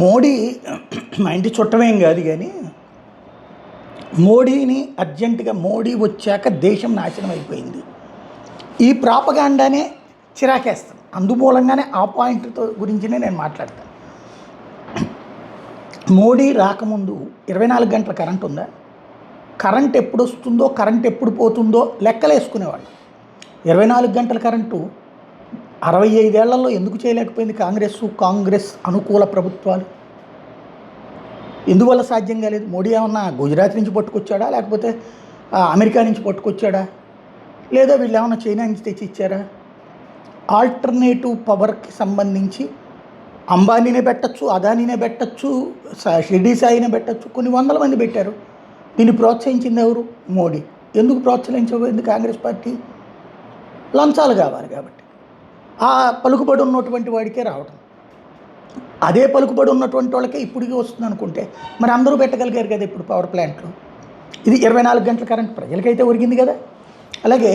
మోడీ మా ఇంటి చుట్టమేం కాదు కానీ మోడీని అర్జెంటుగా మోడీ వచ్చాక దేశం నాశనం అయిపోయింది. ఈ ప్రాపగాండానే చిరాకేస్తాను. అందుమూలంగానే ఆ పాయింట్తో గురించినే నేను మాట్లాడతాను. మోడీ రాకముందు 24 గంటల కరెంట్ ఉందా? కరెంట్ ఎప్పుడు వస్తుందో, కరెంట్ ఎప్పుడు పోతుందో లెక్కలేసుకునేవాళ్ళు. 24 గంటల కరెంటు 65 ఏళ్లలో ఎందుకు చేయలేకపోయింది కాంగ్రెస్ అనుకూల ప్రభుత్వాలు? ఎందువల్ల సాధ్యం కాలేదు? మోడీ ఏమన్నా గుజరాత్ నుంచి పట్టుకొచ్చాడా, లేకపోతే అమెరికా నుంచి పట్టుకొచ్చాడా, లేదా వీళ్ళు ఏమన్నా చైనా నుంచి తెచ్చి ఇచ్చారా? ఆల్టర్నేటివ్ పవర్కి సంబంధించి అంబానీనే పెట్టచ్చు, అదానీనే పెట్టచ్చు, షిర్డీ సాయినే పెట్టచ్చు, కొన్ని వందల మంది పెట్టారు. దీన్ని ప్రోత్సహించింది ఎవరు? మోడీ. ఎందుకు ప్రోత్సహించబోయింది కాంగ్రెస్ పార్టీ? లంచాలు కావాలి కాబట్టి. ఆ పలుకుబడి ఉన్నటువంటి వాడికే రావడం, అదే పలుకుబడి ఉన్నటువంటి వాళ్ళకే ఇప్పటికీ వస్తుంది అనుకుంటే మరి అందరూ పెట్టగలిగారు కదా ఇప్పుడు పవర్ ప్లాంట్లు. ఇది 24 గంటల కరెంట్ ప్రజలకైతే ఒరిగింది కదా. అలాగే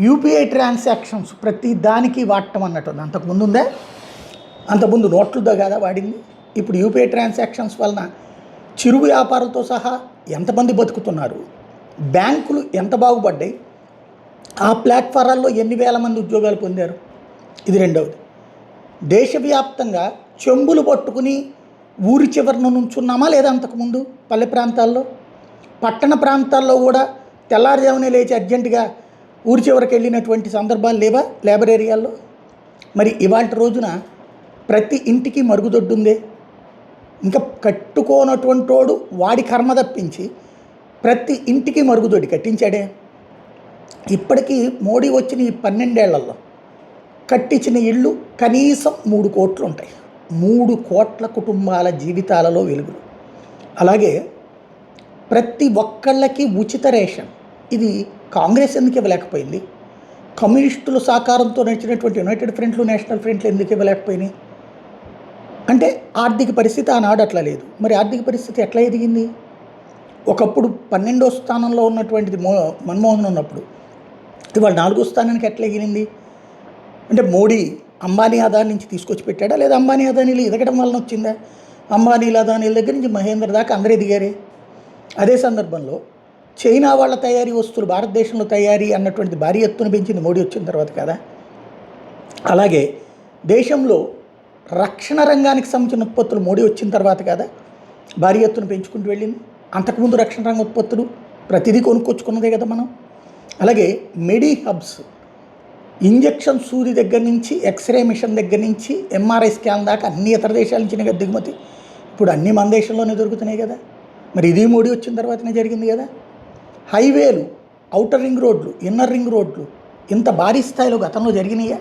యూపీఐ ట్రాన్సాక్షన్స్ ప్రతి దానికి వాడటం అన్నట్టుంది. అంతకుముందు ఉందా? అంతకుముందు నోట్లతో కదా వాడింది. ఇప్పుడు యూపీఐ ట్రాన్సాక్షన్స్ వలన చిరు వ్యాపారులతో సహా ఎంతమంది బతుకుతున్నారు, బ్యాంకులు ఎంత బాగుపడ్డాయి, ఆ ప్లాట్ఫారాల్లో ఎన్ని వేల మంది ఉద్యోగాలు పొందారు. ఇది రెండవది. దేశవ్యాప్తంగా చెంబులు పట్టుకుని ఊరి చివరిన నుంచున్నామా లేదా? అంతకుముందు పల్లె ప్రాంతాల్లో, పట్టణ ప్రాంతాల్లో కూడా తెల్లారుజామునే లేచి అర్జెంటుగా ఊరి చివరికి వెళ్ళినటువంటి సందర్భాలు లేవా లేబర్ ఏరియాల్లో? మరి ఇవాళ రోజున ప్రతి ఇంటికి మరుగుదొడ్డు ఉందే. ఇంకా కట్టుకోనటువంటి వాడు వాడి కర్మ తప్పించి ప్రతి ఇంటికి మరుగుదొడ్డి కట్టించాడే. ఇప్పటికీ మోడీ వచ్చిన ఈ 12 ఏళ్లలో కట్టించిన ఇళ్ళు కనీసం 3 కోట్లు ఉంటాయి. 3 కోట్ల కుటుంబాల జీవితాలలో వెలుగులు. అలాగే ప్రతి ఒక్కళ్ళకి ఉచిత రేషన్. ఇది కాంగ్రెస్ ఎందుకు ఇవ్వలేకపోయింది? కమ్యూనిస్టుల సహకారంతో నడిచినటువంటి యునైటెడ్ ఫ్రంట్లు, నేషనల్ ఫ్రంట్లు ఎందుకు ఇవ్వలేకపోయినాయి? అంటే ఆర్థిక పరిస్థితి ఆనాడు అట్లా లేదు. మరి ఆర్థిక పరిస్థితి ఎట్లా ఎదిగింది? ఒకప్పుడు 12వ స్థానంలో ఉన్నటువంటిది మన్మోహన్ ఉన్నప్పుడు ఇవాళ 4వ స్థానానికి ఎట్లా ఎగిరింది? అంటే మోడీ అంబానీ అదాని నుంచి తీసుకొచ్చి పెట్టాడా, లేదా అంబానీ అదానీలు ఎదగడం వలన వచ్చిందా? అంబానీల అదానీల దగ్గర నుంచి మహేంద్ర దాకా అందరూ ఎదిగారే. అదే సందర్భంలో చైనా వాళ్ళ తయారీ వస్తువులు భారతదేశంలో తయారీ అన్నటువంటిది భారీ ఎత్తున పెంచింది మోడీ వచ్చిన తర్వాత కదా. అలాగే దేశంలో రక్షణ రంగానికి సంబంధించిన ఉత్పత్తులు మోడీ వచ్చిన తర్వాత కదా భారీ ఎత్తున పెంచుకుంటూ వెళ్ళింది. అంతకుముందు రక్షణ రంగ ఉత్పత్తులు ప్రతిదీ కొనుక్కొచ్చుకున్నదే కదా మనం. అలాగే మెడి హబ్స్, ఇంజెక్షన్ సూది దగ్గర నుంచి ఎక్స్రే మిషన్ దగ్గర నుంచి ఎంఆర్ఐ స్కాన్ దాకా అన్ని ఇతర దేశాల నుంచి కదా దిగుమతి. ఇప్పుడు అన్నీ మన దేశంలోనే దొరుకుతున్నాయి కదా. మరి ఇది మోడీ వచ్చిన తర్వాతనే జరిగింది కదా. హైవేలు, ఔటర్ రింగ్ రోడ్లు, ఇన్నర్ రింగ్ రోడ్లు ఇంత భారీ స్థాయిలో గతంలో జరిగినాయా?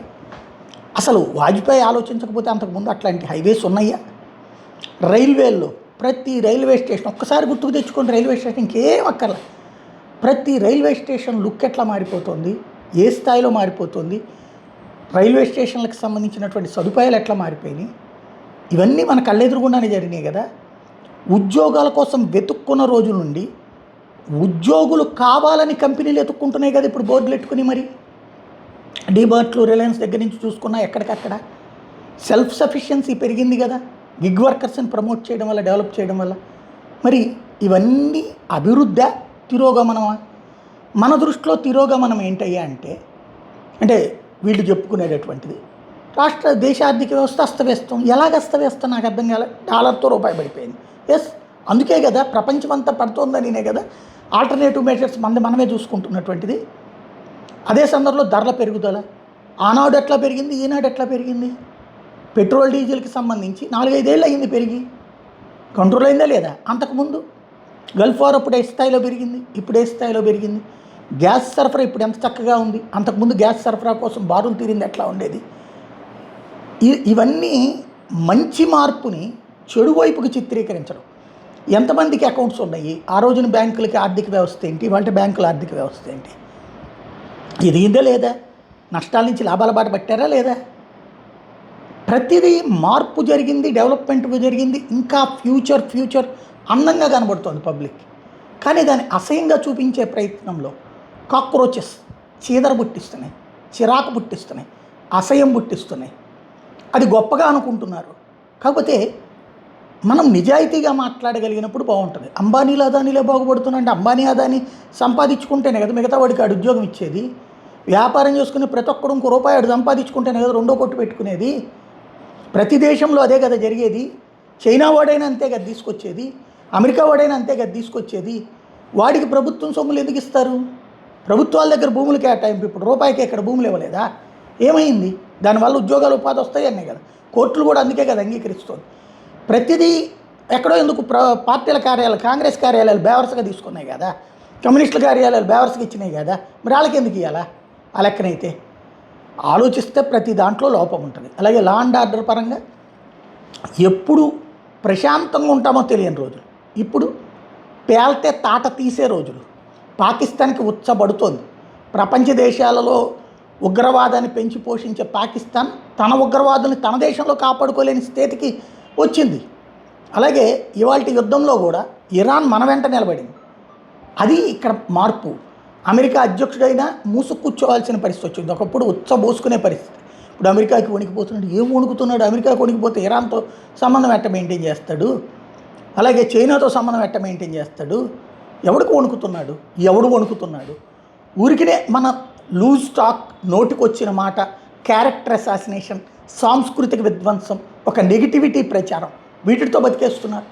అసలు వాజ్పేయి ఆలోచించకపోతే అంతకుముందు అట్లాంటి హైవేస్ ఉన్నాయా? రైల్వేల్లో ప్రతి రైల్వే స్టేషన్ ఒక్కసారి గుర్తుకు తెచ్చుకోండి. రైల్వే స్టేషన్ ఇంకేం అక్కర్లా. ప్రతి రైల్వే స్టేషన్ లుక్ ఎట్లా మారిపోతుంది, ఏ స్థాయిలో మారిపోతుంది, రైల్వే స్టేషన్లకు సంబంధించినటువంటి సదుపాయాలు ఎట్లా మారిపోయినాయి, ఇవన్నీ మన కళ్ళెదురుగుండానే జరిగినాయి కదా. ఉద్యోగాల కోసం వెతుక్కున్న రోజుల నుండి ఉద్యోగులు కావాలని కంపెనీలు ఎత్తుక్కుంటున్నాయి కదా ఇప్పుడు బోర్డులు పెట్టుకుని. మరి డీబార్ట్లు, రిలయన్స్ దగ్గర నుంచి చూసుకున్నా ఎక్కడికక్కడ సెల్ఫ్ సఫిషియన్సీ పెరిగింది కదా గిగ్ వర్కర్స్ని ప్రమోట్ చేయడం వల్ల, డెవలప్ చేయడం వల్ల. మరి ఇవన్నీ అభివృద్ధి తిరోగమనమా? మన దృష్టిలో తిరోగమనం ఏంటయ్యా అంటే వీళ్ళు చెప్పుకునేటటువంటిది దేశ ఆర్థిక వ్యవస్థ అస్తవ్యస్తం. ఎలాగ అస్తవ్యస్తం నాకు అర్థం కాలే. డాలర్తో రూపాయి పడిపోయింది. ఎస్, అందుకే కదా ప్రపంచం అంతా పడుతోందనినే కదా ఆల్టర్నేటివ్ మెజర్స్ మనమే చూసుకుంటున్నటువంటిది. అదే సందర్భంలో ధరల పెరుగుదల ఆనాడు ఎట్లా పెరిగింది, ఈనాడు ఎట్లా పెరిగింది? పెట్రోల్ డీజిల్కి సంబంధించి 4-5 ఏళ్ళు అయింది పెరిగి. కంట్రోల్ అయిందా లేదా? అంతకుముందు గల్ఫ్ వార్ అప్పుడు ఏ స్థాయిలో పెరిగింది, ఇప్పుడు ఏ స్థాయిలో పెరిగింది? గ్యాస్ సరఫరా ఇప్పుడు ఎంత చక్కగా ఉంది, అంతకుముందు గ్యాస్ సరఫరా కోసం బారులు తీరింది ఎట్లా ఉండేది? ఇవన్నీ మంచి మార్పుని చెడు వైపుకి చిత్రీకరించడం. ఎంతమందికి అకౌంట్స్ ఉన్నాయి, ఆ రోజున బ్యాంకులకి ఆర్థిక వ్యవస్థ ఏంటి, ఇవాళ బ్యాంకుల ఆర్థిక వ్యవస్థ ఏంటి, ఎదిగిందా లేదా? నష్టాల నుంచి లాభాల బాట పట్టారా లేదా? ప్రతిదీ మార్పు జరిగింది, డెవలప్మెంట్ జరిగింది. ఇంకా ఫ్యూచర్ అందంగా కనబడుతుంది పబ్లిక్. కానీ దాన్ని అసహ్యంగా చూపించే ప్రయత్నంలో కాక్రోచెస్ చీదర పుట్టిస్తున్నాయి, చిరాకు పుట్టిస్తున్నాయి, అసహ్యం పుట్టిస్తున్నాయి. అది గొప్పగా అనుకుంటున్నారు. కాకపోతే మనం నిజాయితీగా మాట్లాడగలిగినప్పుడు బాగుంటుంది. అంబానీలు అదానీలే బాగుపడుతున్నాయంటే అంబానీ అదానీ సంపాదించుకుంటేనే కదా మిగతా వాడికి ఆడు ఉద్యోగం ఇచ్చేది. వ్యాపారం చేసుకుని ప్రతి ఒక్కడు ఇంకో రూపాయి ఆడు సంపాదించుకుంటేనే కదా రెండో కొట్టు పెట్టుకునేది. ప్రతి దేశంలో అదే కదా జరిగేది. చైనా వాడైనా అంతే కదా తీసుకొచ్చేది, అమెరికా వాడైనా అంతే కదా తీసుకొచ్చేది. వాడికి ప్రభుత్వం సొమ్ములు ఎందుకు ఇస్తారు? ప్రభుత్వాల దగ్గర భూములు కేటాయింపు, ఇప్పుడు రూపాయికి ఇక్కడ భూములు ఇవ్వలేదా? ఏమైంది? దానివల్ల ఉద్యోగాలు ఉపాధి వస్తాయనే కదా కోర్టులు కూడా అందుకే కదా అంగీకరిస్తుంది. ప్రతిదీ ఎక్కడో ఎందుకు పార్టీల కార్యాలయాలు, కాంగ్రెస్ కార్యాలయాలు బేవర్స్గా తీసుకున్నాయి కదా, కమ్యూనిస్టుల కార్యాలయాలు బేవర్స్గా ఇచ్చినాయి కదా, మరి వాళ్ళకి ఎందుకు ఇవ్వాలా? ఆ లెక్కనైతే ఆలోచిస్తే ప్రతి దాంట్లో లోపం ఉంటుంది. అలాగే లా అండ్ ఆర్డర్ పరంగా ఎప్పుడు ప్రశాంతంగా ఉంటామో తెలియని రోజులు, ఇప్పుడు పేల్తే తాట తీసే రోజులు. పాకిస్తాన్కి ఉచ్చబడుతోంది. ప్రపంచ దేశాలలో ఉగ్రవాదాన్ని పెంచి పోషించే పాకిస్తాన్ తన ఉగ్రవాదుల్ని తన దేశంలో కాపాడుకోలేని స్థితికి వచ్చింది. అలాగే ఇవాళ యుద్ధంలో కూడా ఇరాన్ మన వెంట నిలబడింది. అది ఇక్కడ మార్పు. అమెరికా అధ్యక్షుడైనా మూసుకు కూర్చోవాల్సిన పరిస్థితి వచ్చింది. ఒకప్పుడు ఉచ్చబోసుకునే పరిస్థితి. ఇప్పుడు అమెరికాకి వణికిపోతున్నాడు. ఏం వణుకుతున్నాడు? అమెరికాకి వణికిపోతే ఇరాన్తో సంబంధం ఎట్ట మెయింటైన్ చేస్తాడు? అలాగే చైనాతో సంబంధం ఎట్ట మెయింటైన్ చేస్తాడు? ఎవడికి వణుకుతున్నాడు? ఎవడు వణుకుతున్నాడు? ఊరికినే మన లూజ్ టాక్, నోటికి వచ్చిన మాట, క్యారెక్టర్ అసాసినేషన్, సాంస్కృతిక విధ్వంసం, ఒక నెగిటివిటీ ప్రచారం, వీటితో బతికేస్తున్నారు.